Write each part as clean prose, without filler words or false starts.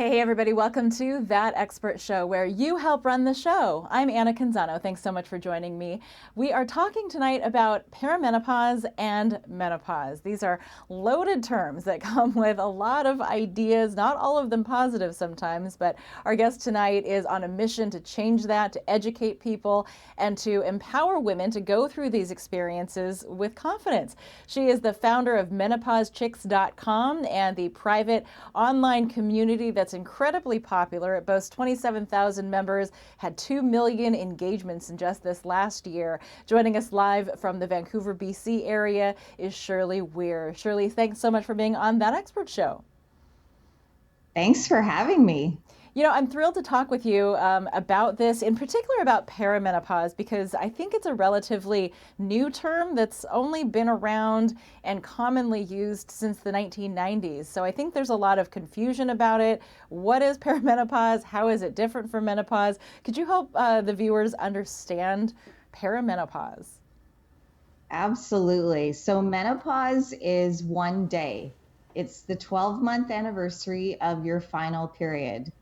Hey everybody, welcome to That Expert Show, where you help run the show. I'm Anna Canzano. Thanks so much for joining me. We are talking tonight about perimenopause and menopause. These are loaded terms that come with a lot of ideas, not all of them positive sometimes, but our guest tonight is on a mission to change that, to educate people, and to empower women to go through these experiences with confidence. She is the founder of MenopauseChicks.com and the private online community that's incredibly popular. It boasts 27,000 members, had 2 million engagements in just this last year. Joining us live from the Vancouver, BC area is Shirley Weir. Shirley, thanks so much for being on That Expert Show. Thanks for having me. You know, I'm thrilled to talk with you about this, in particular about perimenopause, because I think it's a relatively new term that's only been around and commonly used since the 1990s. So I think there's a lot of confusion about it. What is perimenopause? How is it different from menopause? Could you help the viewers understand perimenopause? Absolutely. So, menopause is one day, it's the 12-month anniversary of your final period.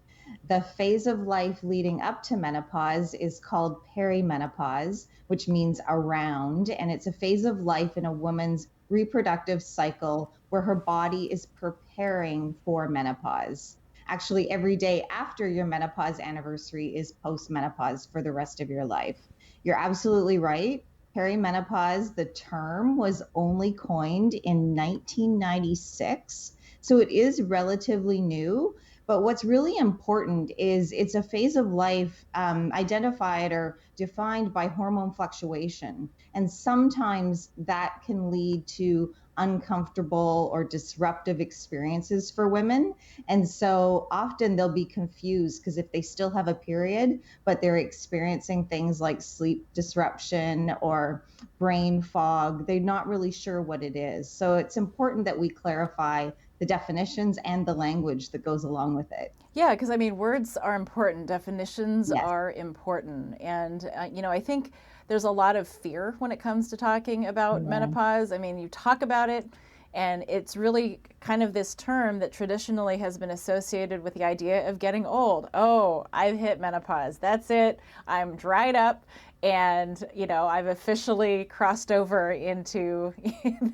The phase of life leading up to menopause is called perimenopause, which means around, and it's a phase of life in a woman's reproductive cycle where her body is preparing for menopause. Actually, every day after your menopause anniversary is postmenopause for the rest of your life. You're absolutely right. Perimenopause, the term was only coined in 1996, so it is relatively new. But what's really important is it's a phase of life identified or defined by hormone fluctuation. And sometimes that can lead to uncomfortable or disruptive experiences for women. And so often they'll be confused because if they still have a period, but they're experiencing things like sleep disruption or brain fog, they're not really sure what it is. So it's important that we clarify the definitions and the language that goes along with it. Yeah, because I mean, words are important, definitions Yes. are important. And, I think there's a lot of fear when it comes to talking about Yeah. menopause. I mean, you talk about it, and it's really kind of this term that traditionally has been associated with the idea of getting old. Oh, I've hit menopause. That's it. I'm dried up. And, I've officially crossed over into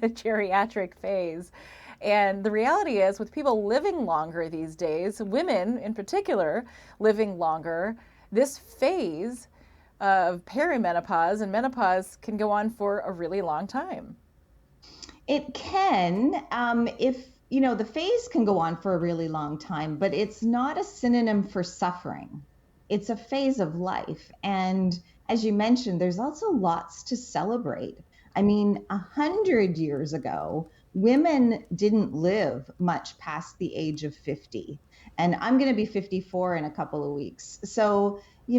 the geriatric phase. And the reality is, with people living longer these days, women in particular living longer, this phase of perimenopause and menopause can go on for a really long time. It can, if the phase can go on for a really long time, but it's not a synonym for suffering. It's a phase of life. And as you mentioned, there's also lots to celebrate. I mean, 100 years ago, women didn't live much past the age of 50. And I'm going to be 54 in a couple of weeks. So, we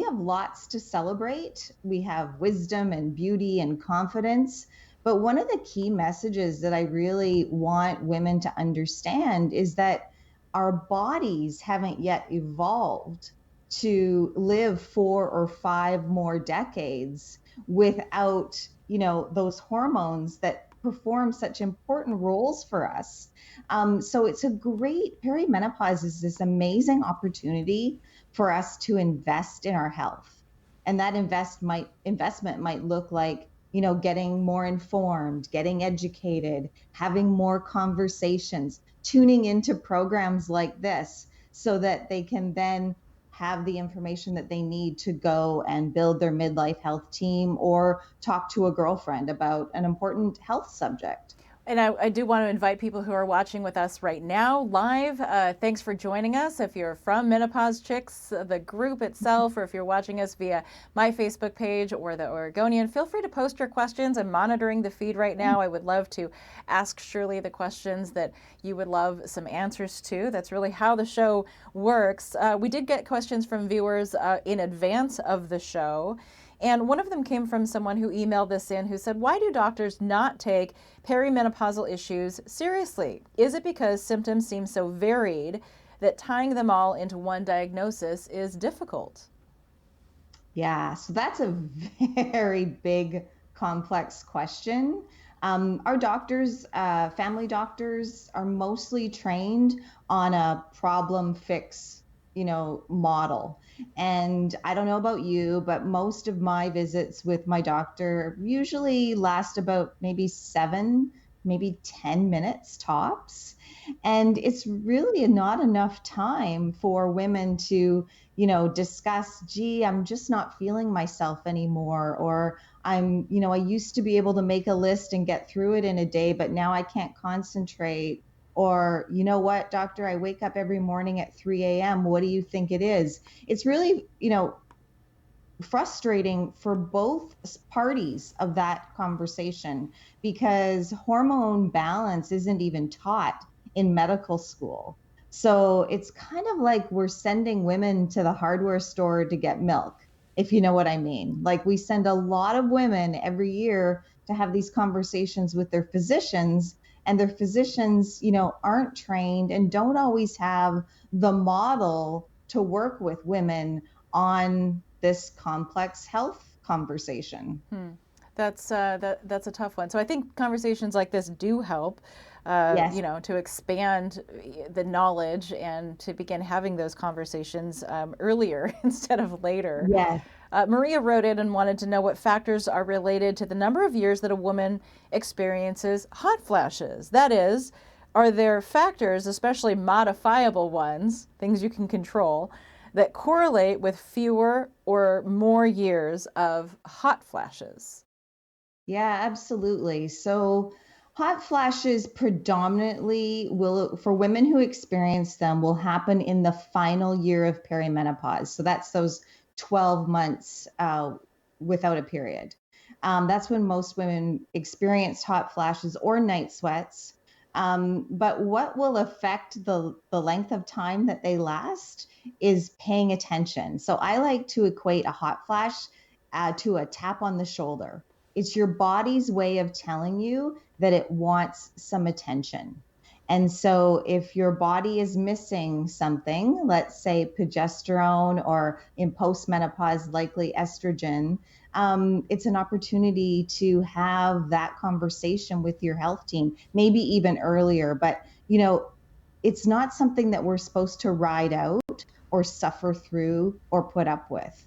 have lots to celebrate. We have wisdom and beauty and confidence. But one of the key messages that I really want women to understand is that our bodies haven't yet evolved to live 4 or 5 more decades without, those hormones that perform such important roles for us. So it's a great perimenopause is this amazing opportunity for us to invest in our health. And that investment might look like getting more informed, getting educated, having more conversations, tuning into programs like this so that they can then have the information that they need to go and build their midlife health team or talk to a girlfriend about an important health subject. And I do want to invite people who are watching with us right now live. Thanks for joining us. If you're from Menopause Chicks, the group itself, or if you're watching us via my Facebook page or the Oregonian, feel free to post your questions. I'm monitoring the feed right now. I would love to ask Shirley the questions that you would love some answers to. That's really how the show works. We did get questions from viewers in advance of the show. And one of them came from someone who emailed this in who said, why do doctors not take perimenopausal issues seriously? Is it because symptoms seem so varied that tying them all into one diagnosis is difficult? Yeah, so that's a very big, complex question. Our doctors, family doctors, are mostly trained on a problem fix, model. And I don't know about you, but most of my visits with my doctor usually last about maybe 7, maybe 10 minutes tops. And it's really not enough time for women to, discuss, gee, I'm just not feeling myself anymore, or I used to be able to make a list and get through it in a day, but now I can't concentrate. Or, you know what, doctor, I wake up every morning at 3 a.m. What do you think it is? It's really, frustrating for both parties of that conversation, because hormone balance isn't even taught in medical school. So it's kind of like we're sending women to the hardware store to get milk, if you know what I mean. Like, we send a lot of women every year to have these conversations with their physicians, and their physicians, aren't trained and don't always have the model to work with women on this complex health conversation. That's a tough one. So I think conversations like this do help, Yes. to expand the knowledge and to begin having those conversations earlier instead of later. Yes. Maria wrote in and wanted to know what factors are related to the number of years that a woman experiences hot flashes. That is, are there factors, especially modifiable ones, things you can control, that correlate with fewer or more years of hot flashes? Yeah, absolutely. So hot flashes predominantly will, for women who experience them, will happen in the final year of perimenopause. So that's those 12 months without a period. That's when most women experience hot flashes or night sweats. But what will affect the length of time that they last is paying attention. So I like to equate a hot flash to a tap on the shoulder. It's your body's way of telling you that it wants some attention. And so if your body is missing something, let's say progesterone, or in postmenopause, likely estrogen, it's an opportunity to have that conversation with your health team, maybe even earlier. But, it's not something that we're supposed to ride out or suffer through or put up with.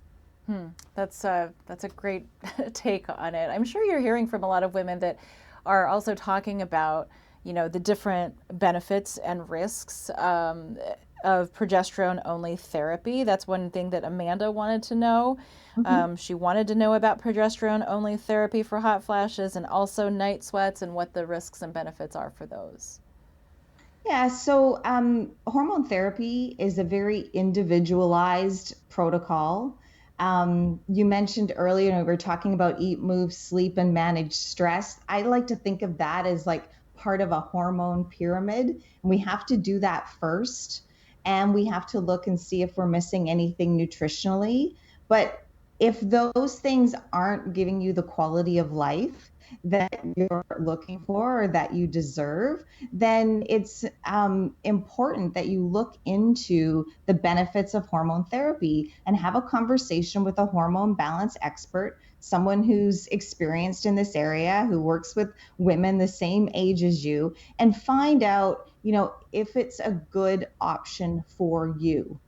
That's a great take on it. I'm sure you're hearing from a lot of women that are also talking about, the different benefits and risks of progesterone only therapy. That's one thing that Amanda wanted to know. Mhm. She wanted to know about progesterone only therapy for hot flashes and also night sweats and what the risks and benefits are for those. Yeah, so hormone therapy is a very individualized protocol. You mentioned earlier, we were talking about eat, move, sleep, and manage stress. I like to think of that as like part of a hormone pyramid. And we have to do that first. And we have to look and see if we're missing anything nutritionally. But if those things aren't giving you the quality of life that you're looking for or that you deserve, then it's important that you look into the benefits of hormone therapy and have a conversation with a hormone balance expert, someone who's experienced in this area, who works with women the same age as you, and find out, if it's a good option for you.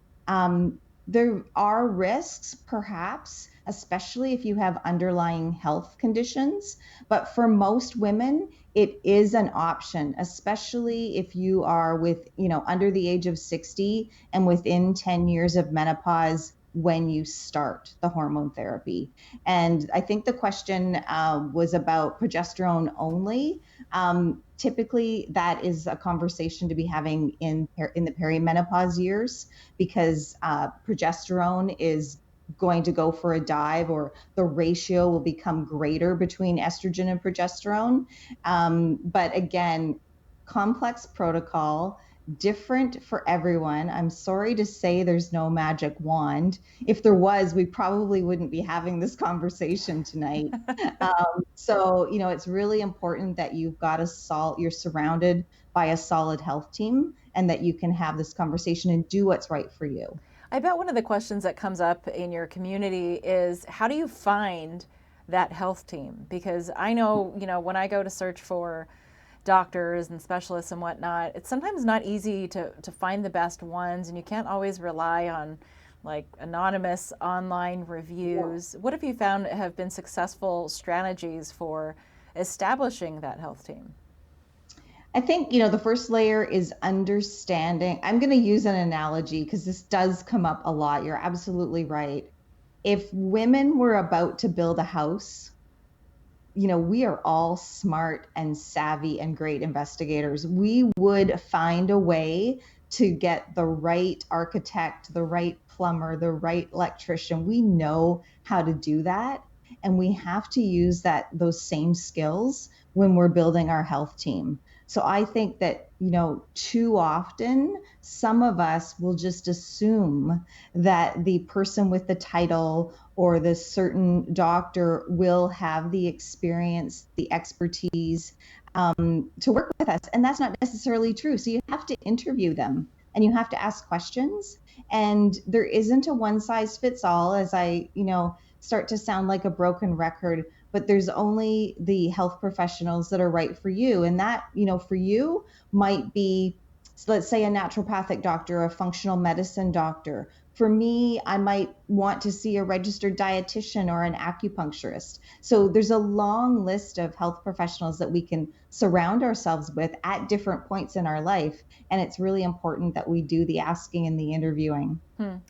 There are risks, perhaps, especially if you have underlying health conditions. But for most women, it is an option, especially if you are under the age of 60 and within 10 years of menopause when you start the hormone therapy. And I think the question was about progesterone only. Typically, that is a conversation to be having in the perimenopause years, because progesterone is going to go for a dive, or the ratio will become greater between estrogen and progesterone. But again, complex protocol, different for everyone. I'm sorry to say there's no magic wand. If there was, we probably wouldn't be having this conversation tonight. So, it's really important that you're surrounded by a solid health team, and that you can have this conversation and do what's right for you. I bet one of the questions that comes up in your community is how do you find that health team? Because I know, when I go to search for doctors and specialists and whatnot, it's sometimes not easy to find the best ones, and you can't always rely on like anonymous online reviews. What have you found have been successful strategies for establishing that health team? I think, the first layer is understanding. I'm going to use an analogy because this does come up a lot. You're absolutely right. If women were about to build a house, we are all smart and savvy and great investigators. We would find a way to get the right architect, the right plumber, the right electrician. We know how to do that. And we have to use those same skills when we're building our health team. So I think that, too often some of us will just assume that the person with the title or the certain doctor will have the experience, the expertise to work with us. And that's not necessarily true. So you have to interview them and you have to ask questions. And there isn't a one size fits all, as I, start to sound like a broken record, but there's only the health professionals that are right for you. And that, for you might be, let's say, a naturopathic doctor, a functional medicine doctor. For me, I might want to see a registered dietitian or an acupuncturist. So there's a long list of health professionals that we can surround ourselves with at different points in our life. And it's really important that we do the asking and the interviewing.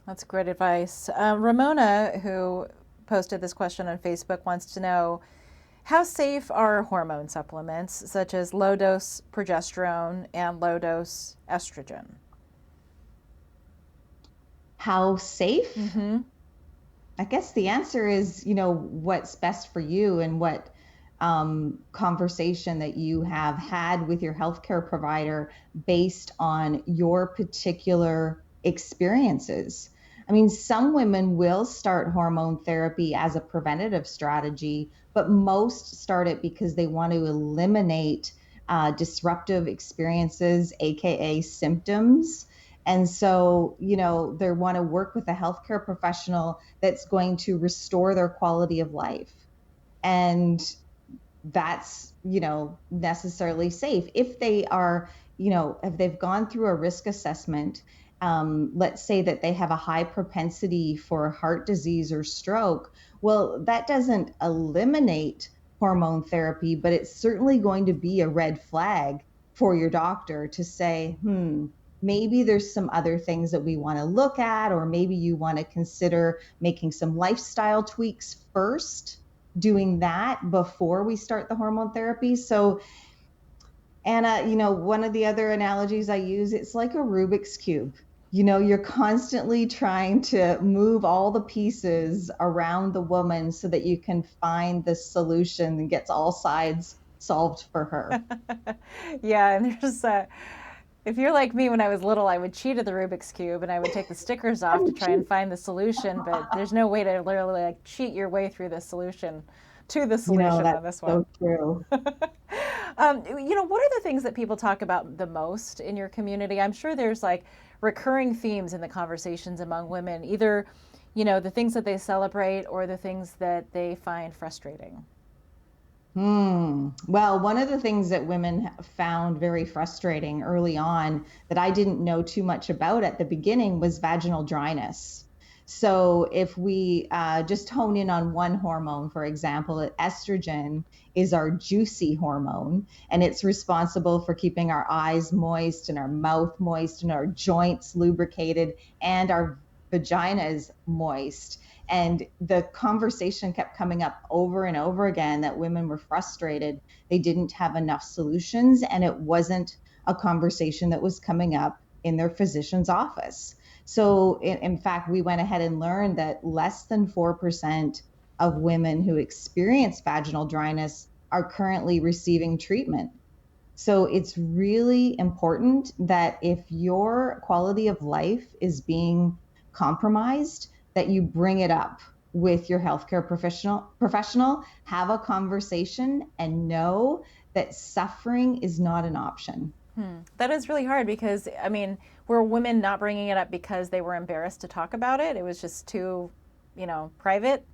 That's great advice. Ramona, who posted this question on Facebook, wants to know, how safe are hormone supplements such as low dose progesterone and low dose estrogen? How safe? I guess the answer is, what's best for you and what conversation that you have had with your healthcare provider based on your particular experiences. I mean, some women will start hormone therapy as a preventative strategy, but most start it because they want to eliminate disruptive experiences, AKA symptoms. And so, they want to work with a healthcare professional that's going to restore their quality of life. And that's, necessarily safe. If they are, if they've gone through a risk assessment, let's say that they have a high propensity for heart disease or stroke, well, that doesn't eliminate hormone therapy, but it's certainly going to be a red flag for your doctor to say, maybe there's some other things that we want to look at, or maybe you want to consider making some lifestyle tweaks first, doing that before we start the hormone therapy. So, Anna, one of the other analogies I use, it's like a Rubik's Cube. You're constantly trying to move all the pieces around the woman so that you can find the solution that gets all sides solved for her. Yeah, and if you're like me, when I was little, I would cheat at the Rubik's Cube and I would take the stickers off to try and find the solution, but there's no way to literally like cheat your way through the solution on That's this one. so true. What are the things that people talk about the most in your community? I'm sure there's like recurring themes in the conversations among women, either, the things that they celebrate or the things that they find frustrating. Well, one of the things that women found very frustrating early on that I didn't know too much about at the beginning was vaginal dryness. So if we just hone in on one hormone, for example, estrogen is our juicy hormone, and it's responsible for keeping our eyes moist and our mouth moist and our joints lubricated and our vaginas moist. And the conversation kept coming up over and over again that women were frustrated. They didn't have enough solutions, and it wasn't a conversation that was coming up in their physician's office. So, in fact, we went ahead and learned that less than 4% of women who experience vaginal dryness are currently receiving treatment. So, it's really important that if your quality of life is being compromised, that you bring it up with your healthcare professional, have a conversation, and know that suffering is not an option. That is really hard because, I mean, were women not bringing it up because they were embarrassed to talk about it? It was just too, private?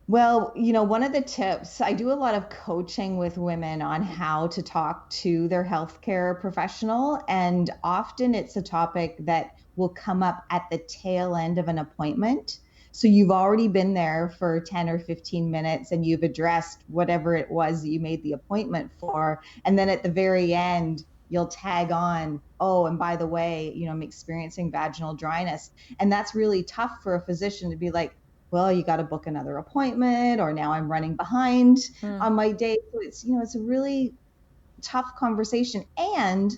Well, one of the tips, I do a lot of coaching with women on how to talk to their healthcare professional. And often it's a topic that will come up at the tail end of an appointment. So you've already been there for 10 or 15 minutes and you've addressed whatever it was that you made the appointment for. And then at the very end, you'll tag on, oh, and by the way, I'm experiencing vaginal dryness. And that's really tough for a physician to be like, well, you got to book another appointment, or now I'm running behind Mm. on my day. So it's a really tough conversation. And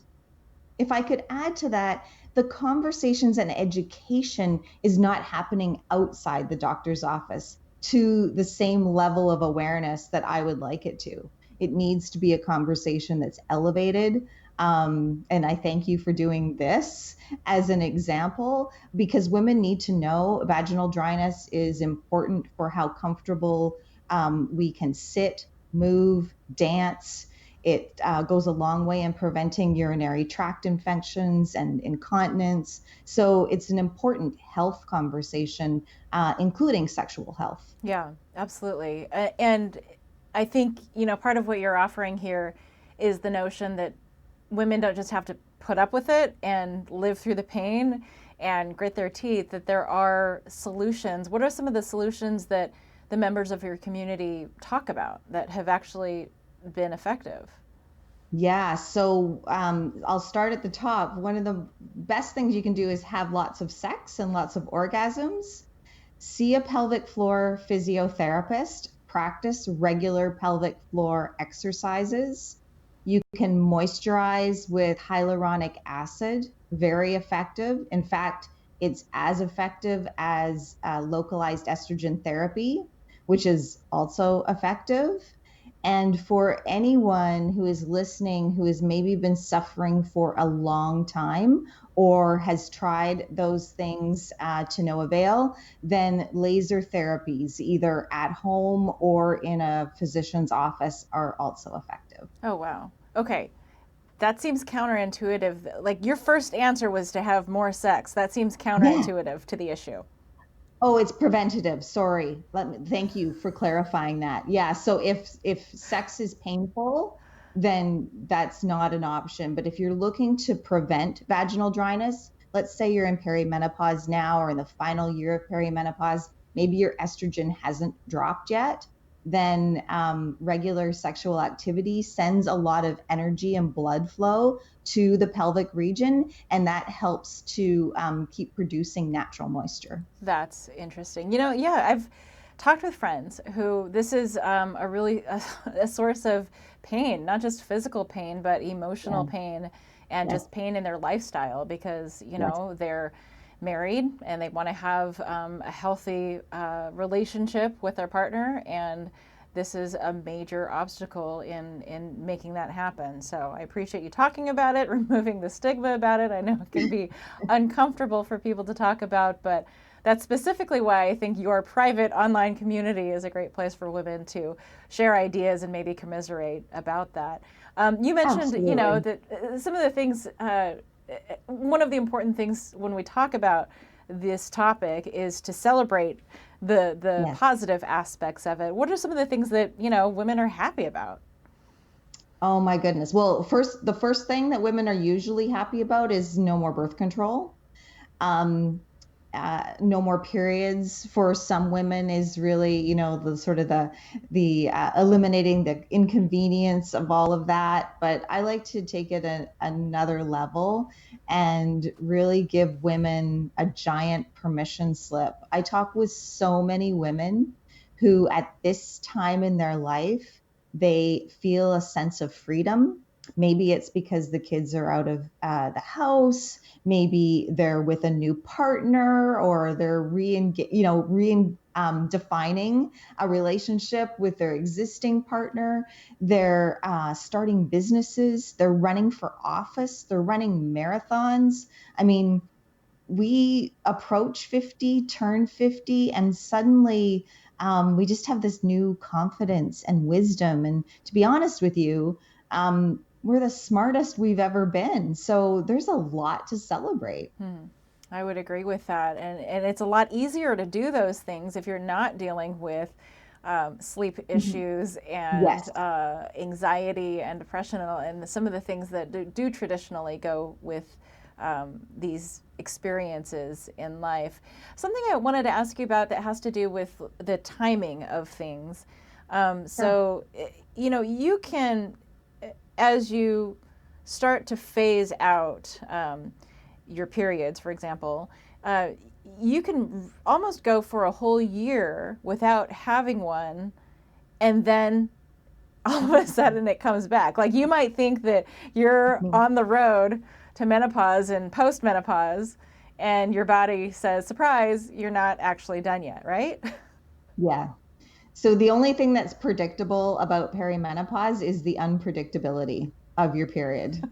if I could add to that, the conversations and education is not happening outside the doctor's office to the same level of awareness that I would like it to. It needs to be a conversation that's elevated. And I thank you for doing this as an example because women need to know vaginal dryness is important for how comfortable we can sit, move, dance. It goes a long way in preventing urinary tract infections and incontinence. So it's an important health conversation, including sexual health. Yeah, absolutely. And I think, part of what you're offering here is the notion that women don't just have to put up with it and live through the pain and grit their teeth, that there are solutions. What are some of the solutions that the members of your community talk about that have actually been effective? Yeah, so I'll start at the top. One of the best things you can do is have lots of sex and lots of orgasms. See a pelvic floor physiotherapist, practice regular pelvic floor exercises. You can moisturize with hyaluronic acid, very effective. In fact, it's as effective as localized estrogen therapy, which is also effective. And for anyone who is listening who has maybe been suffering for a long time or has tried those things to no avail, then laser therapies, either at home or in a physician's office, are also effective. Oh, wow. Okay. That seems counterintuitive. Like your first answer was to have more sex. That seems Yeah. counterintuitive to the issue. Oh, it's preventative. Sorry. Thank you for clarifying that. Yeah. So if sex is painful, then that's not an option. But if you're looking to prevent vaginal dryness, let's say you're in perimenopause now or in the final year of perimenopause, maybe your estrogen hasn't dropped yet, then regular sexual activity sends a lot of energy and blood flow to the pelvic region, and that helps to keep producing natural moisture. That's interesting. Yeah, I've talked with friends who this is a really a source of pain, not just physical pain, but emotional Yeah. pain and Yes. just pain in their lifestyle because, Yes. they're married and they want to have a healthy relationship with their partner. And this is a major obstacle in making that happen. So I appreciate you talking about it, removing the stigma about it. I know it can be uncomfortable for people to talk about, but that's specifically why I think your private online community is a great place for women to share ideas and maybe commiserate about that. You mentioned, Absolutely. that some of the things, one of the important things when we talk about this topic is to celebrate the Yes. positive aspects of it. What are some of the things that, women are happy about? Oh my goodness. Well, the first thing that women are usually happy about is no more birth control. Um, no more periods for some women is really, the sort of the eliminating the inconvenience of all of that. But I like to take it another level and really give women a giant permission slip. I talk with so many women who, at this time in their life, they feel a sense of freedom. Maybe it's because the kids are out of the house. Maybe they're with a new partner, or they're defining a relationship with their existing partner. They're starting businesses. They're running for office. They're running marathons. I mean, we approach 50, turn 50, and suddenly we just have this new confidence and wisdom. And to be honest with you, we're the smartest we've ever been. So there's a lot to celebrate. Hmm. I would agree with that. And it's a lot easier to do those things if you're not dealing with sleep Mhm. issues and Yes. anxiety and depression and some of the things that do traditionally go with these experiences in life. Something I wanted to ask you about that has to do with the timing of things. Sure. You can, as you start to phase out your periods, for example, uh, you can almost go for a whole year without having one, and then all of a sudden it comes back. Like you might think that you're Mhm. on the road to menopause and postmenopause, and your body says, surprise, you're not actually done yet, right? Yeah. So the only thing that's predictable about perimenopause is the unpredictability of your period.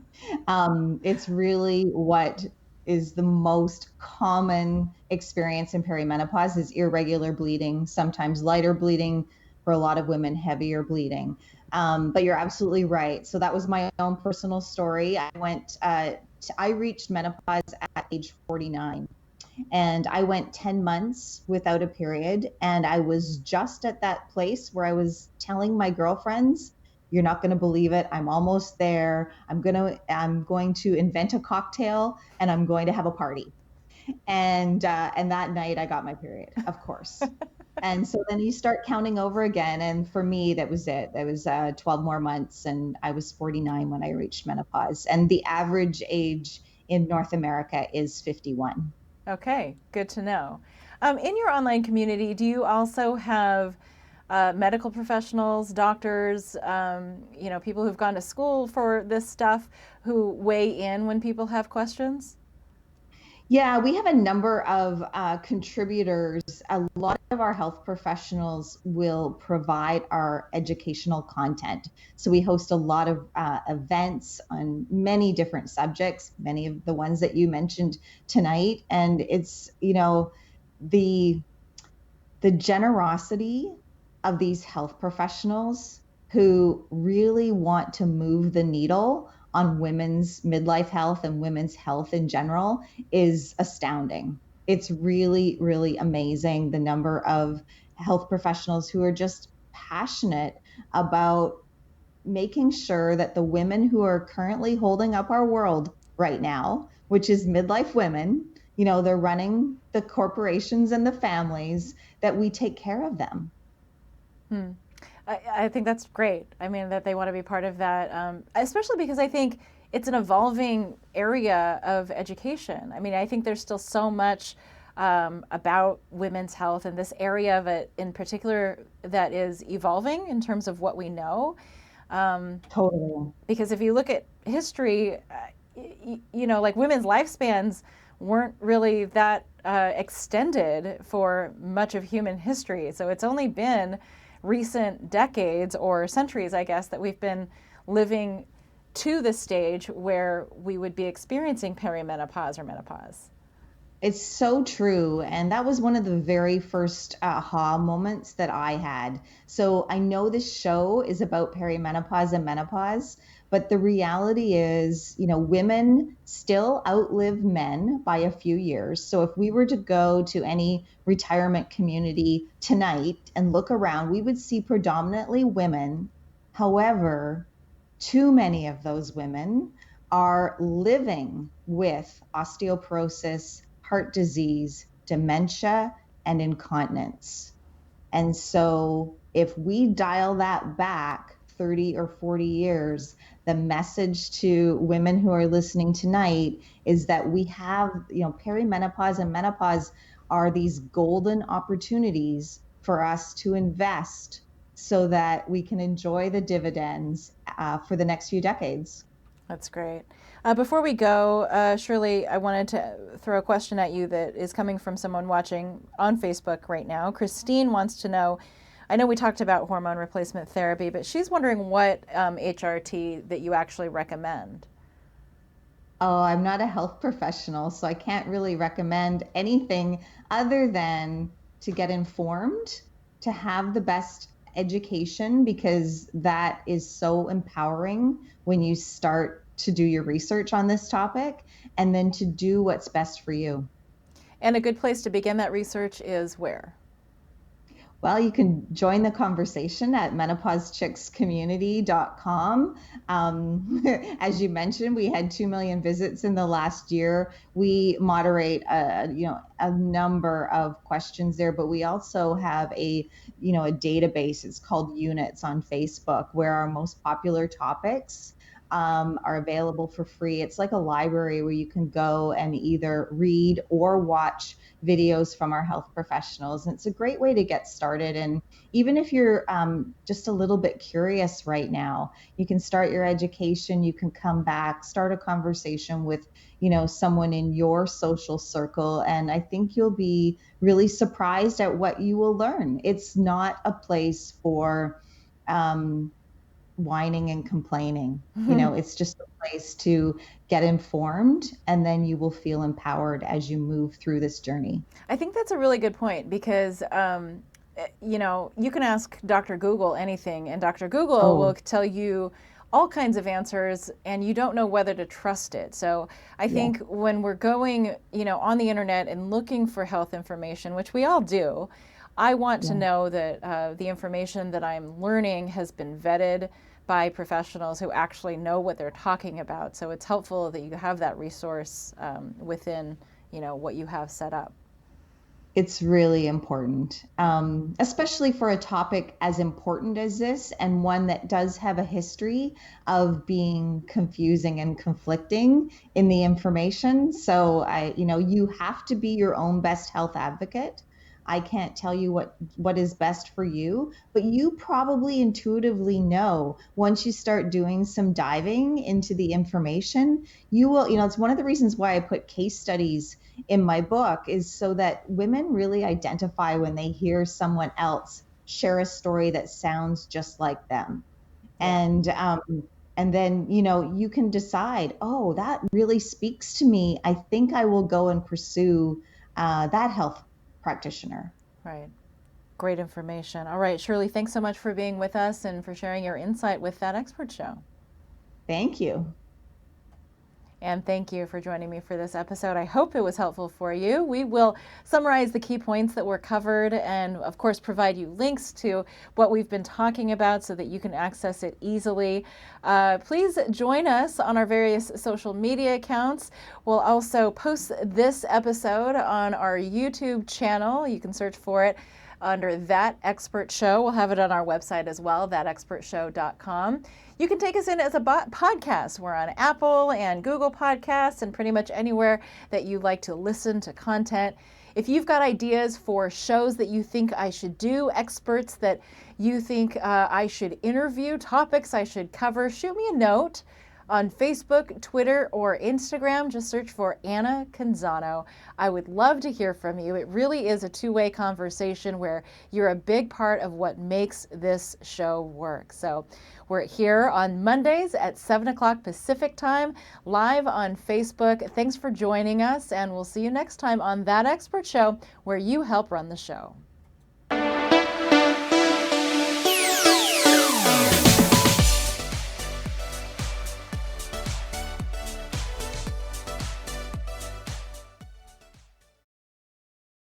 It's really what is the most common experience in perimenopause is irregular bleeding, sometimes lighter bleeding, for a lot of women, heavier bleeding. But you're absolutely right. So that was my own personal story. I reached menopause at age 49. And I went 10 months without a period. And I was just at that place where I was telling my girlfriends, you're not going to believe it. I'm almost there. I'm going to invent a cocktail and I'm going to have a party. And that night I got my period, of course. And so then you start counting over again. And for me, that was it. That was 12 more months. And I was 49 when I reached menopause. And the average age in North America is 51. Okay, good to know. In your online community, do you also have medical professionals, doctors, people who've gone to school for this stuff who weigh in when people have questions? Yeah, we have a number of contributors. A lot of our health professionals will provide our educational content. So we host a lot of events on many different subjects, many of the ones that you mentioned tonight. And the the generosity of these health professionals who really want to move the needle on women's midlife health and women's health in general is astounding. It's really, really amazing the number of health professionals who are just passionate about making sure that the women who are currently holding up our world right now, which is midlife women, they're running the corporations and the families, that we take care of them. Hmm. I think that's great. I mean, that they want to be part of that, especially because I think it's an evolving area of education. I mean, I think there's still so much about women's health and this area of it in particular that is evolving in terms of what we know. Um, Totally. because if you look at history, like women's lifespans weren't really that extended for much of human history. So it's only been recent decades or centuries, I guess, that we've been living to the stage where we would be experiencing perimenopause or menopause. It's so true. And that was one of the very first aha moments that I had. So I know this show is about perimenopause and menopause, but the reality is, women still outlive men by a few years. So if we were to go to any retirement community tonight and look around, we would see predominantly women. However, too many of those women are living with osteoporosis, heart disease, dementia, and incontinence. And so, if we dial that back 30 or 40 years, the message to women who are listening tonight is that we have, perimenopause and menopause are these golden opportunities for us to invest so that we can enjoy the dividends for the next few decades. That's great. Before we go, Shirley, I wanted to throw a question at you that is coming from someone watching on Facebook right now. Christine wants to know, I know we talked about hormone replacement therapy, but she's wondering what HRT that you actually recommend. Oh, I'm not a health professional, so I can't really recommend anything other than to get informed, to have the best education, because that is so empowering when you start to do your research on this topic, and then to do what's best for you. And a good place to begin that research is where? Well, you can join the conversation at menopausechickscommunity.com. As you mentioned, we had 2 million visits in the last year. We moderate a number of questions there, but we also have a database. It's called Units on Facebook, where our most popular topics are available for free. It's like a library where you can go and either read or watch videos from our health professionals. And it's a great way to get started. And even if you're just a little bit curious right now, you can start your education, you can come back, start a conversation with, someone in your social circle. And I think you'll be really surprised at what you will learn. It's not a place for whining and complaining. It's just a place to get informed, and then you will feel empowered as you move through this journey. I think that's a really good point because, you can ask Dr. Google anything, and Dr. Google will Oh, tell you all kinds of answers, and you don't know whether to trust it. So I yeah, think when we're going, on the internet and looking for health information, which we all do, I want to yeah. know that the information that I'm learning has been vetted by professionals who actually know what they're talking about. So it's helpful that you have that resource within, what you have set up. It's really important, especially for a topic as important as this, and one that does have a history of being confusing and conflicting in the information. So you have to be your own best health advocate. I can't tell you what is best for you, but you probably intuitively know once you start doing some diving into the information, you will, it's one of the reasons why I put case studies in my book, is so that women really identify when they hear someone else share a story that sounds just like them. Yeah. And then you can decide, oh, that really speaks to me. I think I will go and pursue that health practitioner. Right. Great information. All right, Shirley, thanks so much for being with us and for sharing your insight with That Expert Show. Thank you. And thank you for joining me for this episode. I hope it was helpful for you. We will summarize the key points that were covered and, of course, provide you links to what we've been talking about so that you can access it easily. Please join us on our various social media accounts. We'll also post this episode on our YouTube channel. You can search for it under That Expert Show. We'll have it on our website as well, thatexpertshow.com. You can take us in as a podcast. We're on Apple and Google Podcasts and pretty much anywhere that you like to listen to content. If you've got ideas for shows that you think I should do, experts that you think I should interview, topics I should cover, shoot me a note on Facebook, Twitter, or Instagram. Just search for Anna Canzano. I would love to hear from you. It really is a two-way conversation where you're a big part of what makes this show work. So we're here on Mondays at 7 o'clock Pacific time, live on Facebook. Thanks for joining us, and we'll see you next time on That Expert Show, where you help run the show.